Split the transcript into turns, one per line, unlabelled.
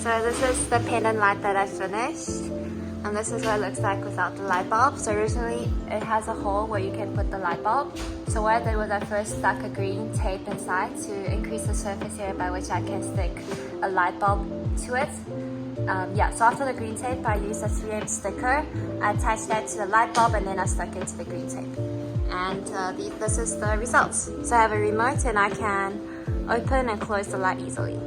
So this is the pendant light that I finished, and this is what it looks like without the light bulb. So originally it has a hole where you can put the light bulb. So what I did was I first stuck a green tape inside to increase the surface area by which I can stick a light bulb to it. So after the green tape, I used a 3M sticker. I attached that to the light bulb and then I stuck it to the green tape. And this is the results. So I have a remote and I can open and close the light easily.